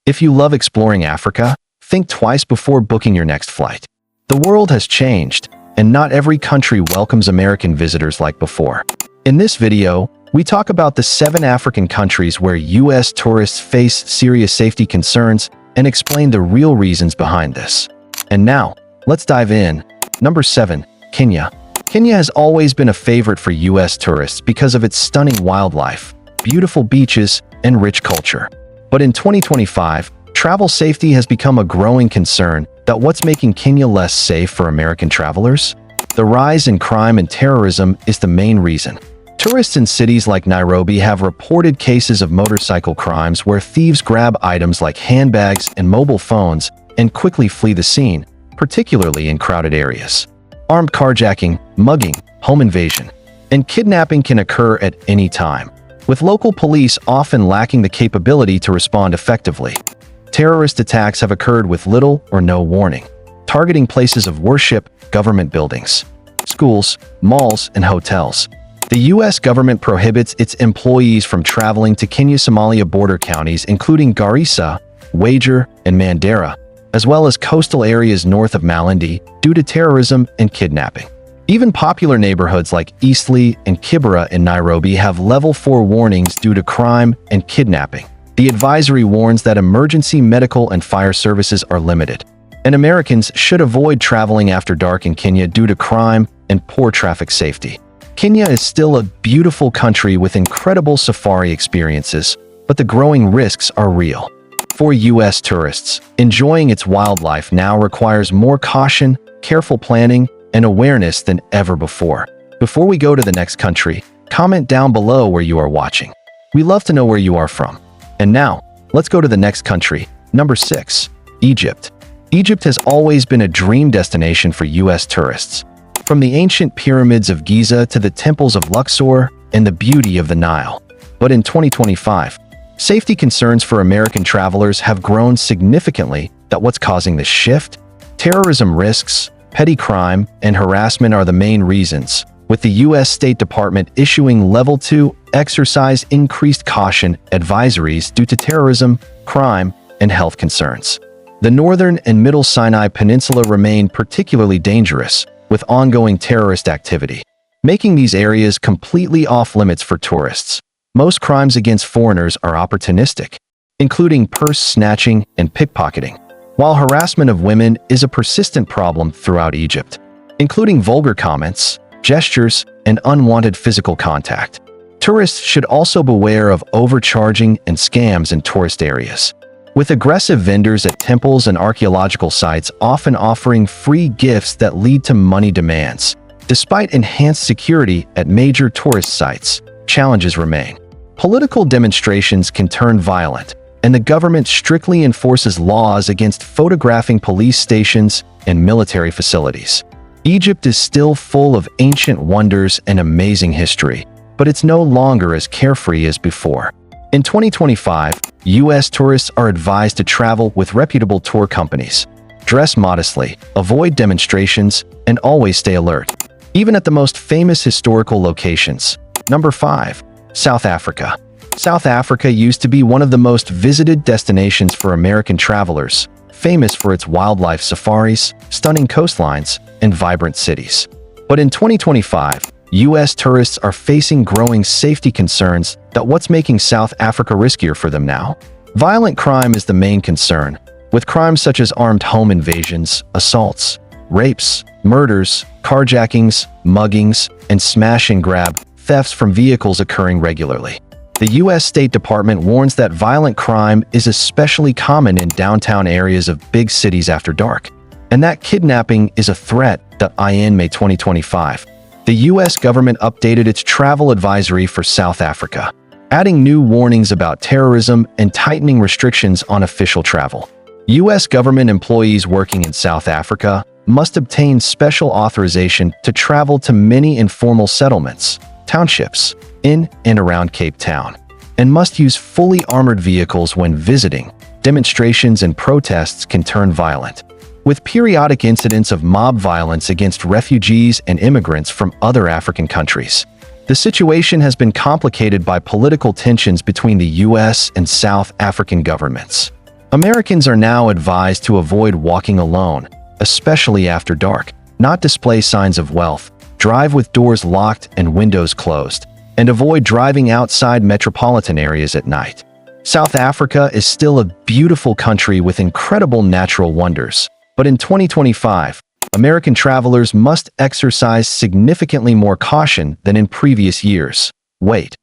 If you love exploring Africa, think twice before booking your next flight. The world has changed, and not every country welcomes American visitors like before. In this video, we talk about the 7 African countries where U.S. tourists face serious safety concerns and explain the real reasons behind this. And now, let's dive in. Number 7. Kenya. Kenya has always been a favorite for U.S. tourists because of its stunning wildlife, beautiful beaches, and rich culture. But in 2025, travel safety has become a growing concern. What's making Kenya less safe for American travelers? The rise in crime and terrorism is the main reason. Tourists in cities like Nairobi have reported cases of motorcycle crimes where thieves grab items like handbags and mobile phones and quickly flee the scene, particularly in crowded areas. Armed carjacking, mugging, home invasion, and kidnapping can occur at any time, with local police often lacking the capability to respond effectively. Terrorist attacks have occurred with little or no warning, targeting places of worship, government buildings, schools, malls, and hotels. The U.S. government prohibits its employees from traveling to Kenya-Somalia border counties including Garissa, Wajir, and Mandera, as well as coastal areas north of Malindi, due to terrorism and kidnapping. Even popular neighborhoods like Eastleigh and Kibera in Nairobi have level 4 warnings due to crime and kidnapping. The advisory warns that emergency medical and fire services are limited, and Americans should avoid traveling after dark in Kenya due to crime and poor traffic safety. Kenya is still a beautiful country with incredible safari experiences, but the growing risks are real. For U.S. tourists, enjoying its wildlife now requires more caution, careful planning, and awareness than ever before. Before we go to the next country, comment down below where you are watching. We love to know where you are from. And now, let's go to the next country. Number 6. Egypt. Egypt has always been a dream destination for U.S. tourists. From the ancient pyramids of Giza to the temples of Luxor and the beauty of the Nile. But in 2025, safety concerns for American travelers have grown significantly. What's causing this shift? Terrorism risks, petty crime, and harassment are the main reasons, with the U.S. State Department issuing Level 2 exercise increased caution advisories due to terrorism, crime, and health concerns. The northern and middle Sinai Peninsula remain particularly dangerous, with ongoing terrorist activity, making these areas completely off-limits for tourists. Most crimes against foreigners are opportunistic, including purse snatching and pickpocketing, while harassment of women is a persistent problem throughout Egypt, including vulgar comments, gestures, and unwanted physical contact. Tourists should also beware of overcharging and scams in tourist areas, with aggressive vendors at temples and archaeological sites often offering free gifts that lead to money demands. Despite enhanced security at major tourist sites, challenges remain. Political demonstrations can turn violent, and the government strictly enforces laws against photographing police stations and military facilities. Egypt is still full of ancient wonders and amazing history, but it's no longer as carefree as before. In 2025, U.S. tourists are advised to travel with reputable tour companies. Dress modestly, avoid demonstrations, and always stay alert, even at the most famous historical locations. Number 5. South Africa. South Africa used to be one of the most visited destinations for American travelers, famous for its wildlife safaris, stunning coastlines, and vibrant cities. But in 2025, U.S. tourists are facing growing safety concerns. What's making South Africa riskier for them now? Violent crime is the main concern, with crimes such as armed home invasions, assaults, rapes, murders, carjackings, muggings, and smash and grab thefts from vehicles occurring regularly. The U.S. State Department warns that violent crime is especially common in downtown areas of big cities after dark, and that kidnapping is a threat. In May 2025, the U.S. government updated its travel advisory for South Africa, adding new warnings about terrorism and tightening restrictions on official travel. U.S. government employees working in South Africa must obtain special authorization to travel to many informal settlements, townships, in and around Cape Town, and must use fully armored vehicles when visiting. Demonstrations and protests can turn violent, with periodic incidents of mob violence against refugees and immigrants from other African countries. The situation has been complicated by political tensions between the U.S. and South African governments. Americans are now advised to avoid walking alone, especially after dark, not display signs of wealth, drive with doors locked and windows closed, and avoid driving outside metropolitan areas at night. South Africa is still a beautiful country with incredible natural wonders, but in 2025, American travelers must exercise significantly more caution than in previous years. Wait.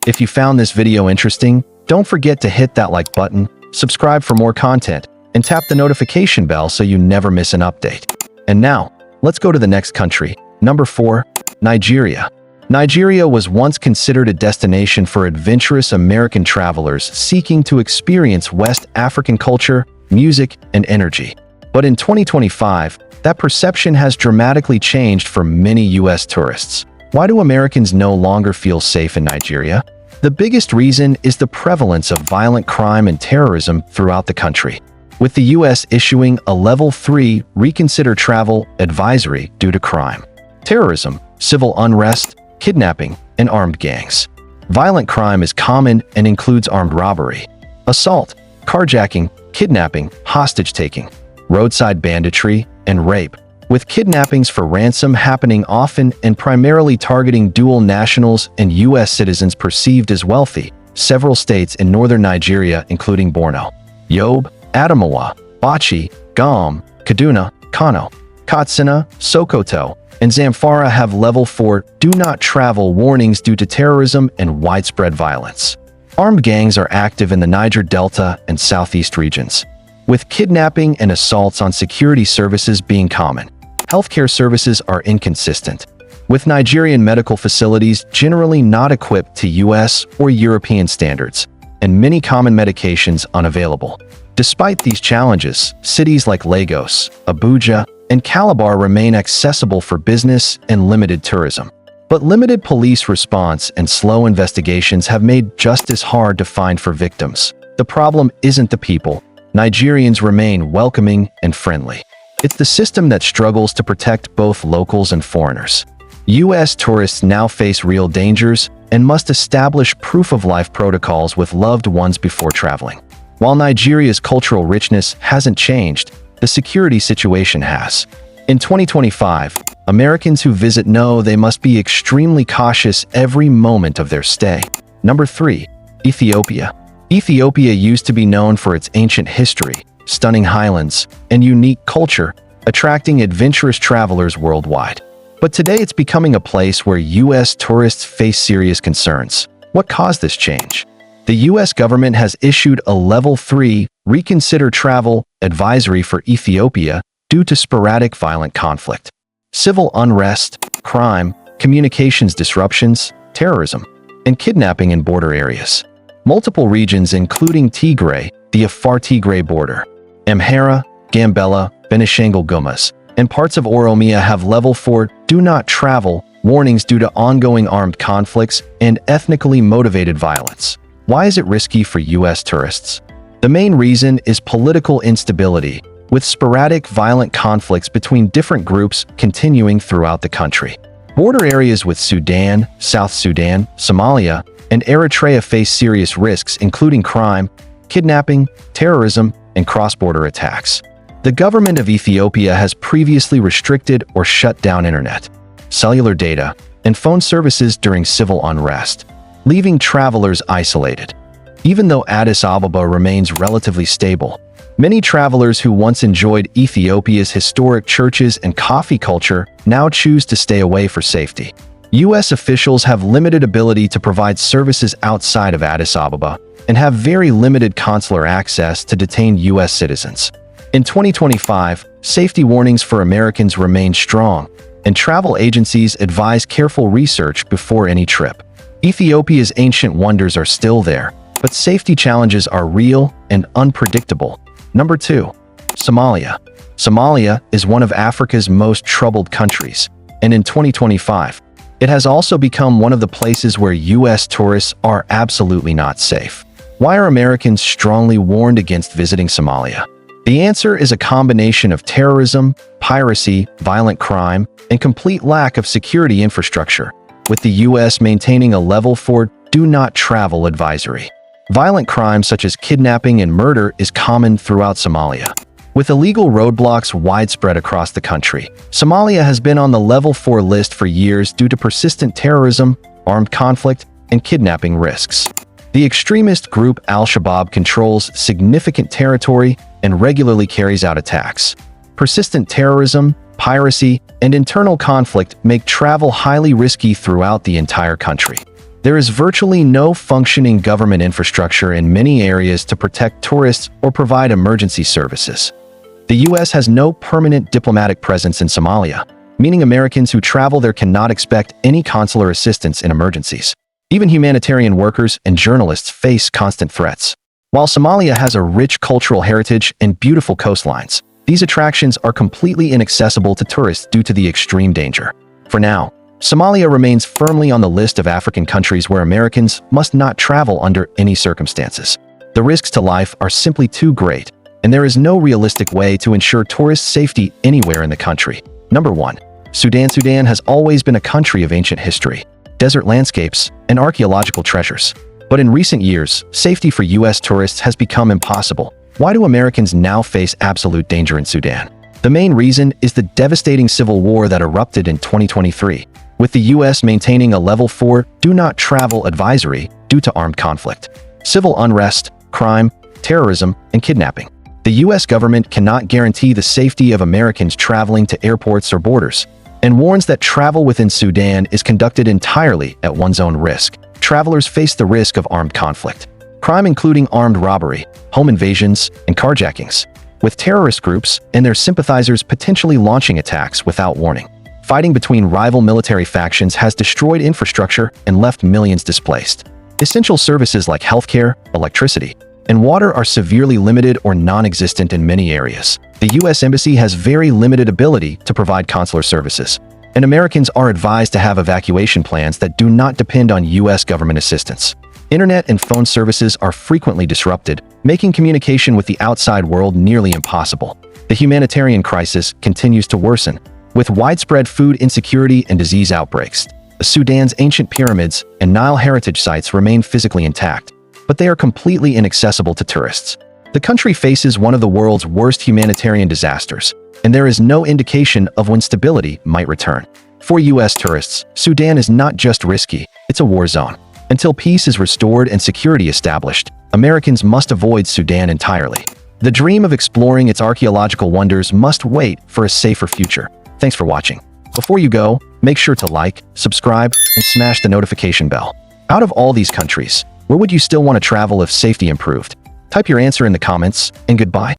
If you found this video interesting, don't forget to hit that like button, subscribe for more content, and tap the notification bell so you never miss an update. And now, let's go to the next country. Number 4, Nigeria. Nigeria was once considered a destination for adventurous American travelers seeking to experience West African culture, music, and energy. But in 2025, that perception has dramatically changed for many U.S. tourists. Why do Americans no longer feel safe in Nigeria? The biggest reason is the prevalence of violent crime and terrorism throughout the country, with the U.S. issuing a Level 3 Reconsider Travel advisory due to crime, terrorism, civil unrest, kidnapping, and armed gangs. Violent crime is common and includes armed robbery, assault, carjacking, kidnapping, hostage-taking, roadside banditry, and rape, with kidnappings for ransom happening often and primarily targeting dual nationals and U.S. citizens perceived as wealthy. Several states in northern Nigeria, including Borno, Yobe, Adamawa, Bauchi, Gom, Kaduna, Kano, Katsina, Sokoto, and Zamfara have Level 4 Do Not Travel warnings due to terrorism and widespread violence. Armed gangs are active in the Niger Delta and Southeast regions, with kidnapping and assaults on security services being common. Healthcare services are inconsistent, with Nigerian medical facilities generally not equipped to US or European standards, and many common medications unavailable. Despite these challenges, cities like Lagos, Abuja, and Calabar remain accessible for business and limited tourism. But limited police response and slow investigations have made justice hard to find for victims. The problem isn't the people. Nigerians remain welcoming and friendly. It's the system that struggles to protect both locals and foreigners. U.S. tourists now face real dangers and must establish proof-of-life protocols with loved ones before traveling. While Nigeria's cultural richness hasn't changed, the security situation has. In 2025, Americans who visit know they must be extremely cautious every moment of their stay. Number 3, Ethiopia. Ethiopia used to be known for its ancient history, stunning highlands, and unique culture, attracting adventurous travelers worldwide. But today it's becoming a place where U.S. tourists face serious concerns. What caused this change? The U.S. government has issued a Level 3 Reconsider Travel advisory for Ethiopia due to sporadic violent conflict, civil unrest, crime, communications disruptions, terrorism, and kidnapping in border areas. Multiple regions including Tigray, the Afar Tigray border, Amhara, Gambela, Benishangul Gumuz, and parts of Oromia have Level 4 Do Not Travel warnings due to ongoing armed conflicts and ethnically motivated violence. Why is it risky for U.S. tourists? The main reason is political instability, with sporadic violent conflicts between different groups continuing throughout the country. Border areas with Sudan, South Sudan, Somalia, and Eritrea face serious risks including crime, kidnapping, terrorism, and cross-border attacks. The government of Ethiopia has previously restricted or shut down internet, cellular data, and phone services during civil unrest, leaving travelers isolated. Even though Addis Ababa remains relatively stable, many travelers who once enjoyed Ethiopia's historic churches and coffee culture now choose to stay away for safety. U.S. officials have limited ability to provide services outside of Addis Ababa and have very limited consular access to detain U.S. citizens. In 2025, safety warnings for Americans remain strong, and travel agencies advise careful research before any trip. Ethiopia's ancient wonders are still there, but safety challenges are real and unpredictable. Number 2, Somalia. Somalia is one of Africa's most troubled countries, and in 2025, it has also become one of the places where U.S. tourists are absolutely not safe. Why are Americans strongly warned against visiting Somalia? The answer is a combination of terrorism, piracy, violent crime, and complete lack of security infrastructure, with the U.S. maintaining a Level 4 Do Not Travel advisory. Violent crimes such as kidnapping and murder is common throughout Somalia. With illegal roadblocks widespread across the country, Somalia has been on the level 4 list for years due to persistent terrorism, armed conflict, and kidnapping risks. The extremist group Al-Shabaab controls significant territory and regularly carries out attacks. Persistent terrorism, piracy, and internal conflict make travel highly risky throughout the entire country. There is virtually no functioning government infrastructure in many areas to protect tourists or provide emergency services. The U.S. has no permanent diplomatic presence in Somalia, meaning Americans who travel there cannot expect any consular assistance in emergencies. Even humanitarian workers and journalists face constant threats. While Somalia has a rich cultural heritage and beautiful coastlines, these attractions are completely inaccessible to tourists due to the extreme danger. For now, Somalia remains firmly on the list of African countries where Americans must not travel under any circumstances. The risks to life are simply too great, and there is no realistic way to ensure tourist safety anywhere in the country. Number 1. Sudan. Sudan has always been a country of ancient history, desert landscapes, and archaeological treasures. But in recent years, safety for U.S. tourists has become impossible. Why do Americans now face absolute danger in Sudan? The main reason is the devastating civil war that erupted in 2023, with the U.S. maintaining a level 4 do not travel advisory due to armed conflict, civil unrest, crime, terrorism, and kidnapping. The U.S. government cannot guarantee the safety of Americans traveling to airports or borders, and warns that travel within Sudan is conducted entirely at one's own risk. Travelers face the risk of armed conflict, crime including armed robbery, home invasions, and carjackings, with terrorist groups and their sympathizers potentially launching attacks without warning. Fighting between rival military factions has destroyed infrastructure and left millions displaced. Essential services like healthcare, electricity, and water are severely limited or non-existent in many areas. The U.S. Embassy has very limited ability to provide consular services, and Americans are advised to have evacuation plans that do not depend on U.S. government assistance. Internet and phone services are frequently disrupted, making communication with the outside world nearly impossible. The humanitarian crisis continues to worsen, with widespread food insecurity and disease outbreaks. Sudan's ancient pyramids and Nile heritage sites remain physically intact, but they are completely inaccessible to tourists. The country faces one of the world's worst humanitarian disasters, and there is no indication of when stability might return. For U.S. tourists, Sudan is not just risky, it's a war zone. Until peace is restored and security established, Americans must avoid Sudan entirely. The dream of exploring its archaeological wonders must wait for a safer future. Thanks for watching. Before you go, make sure to like, subscribe, and smash the notification bell. Out of all these countries, where would you still want to travel if safety improved? Type your answer in the comments, and goodbye.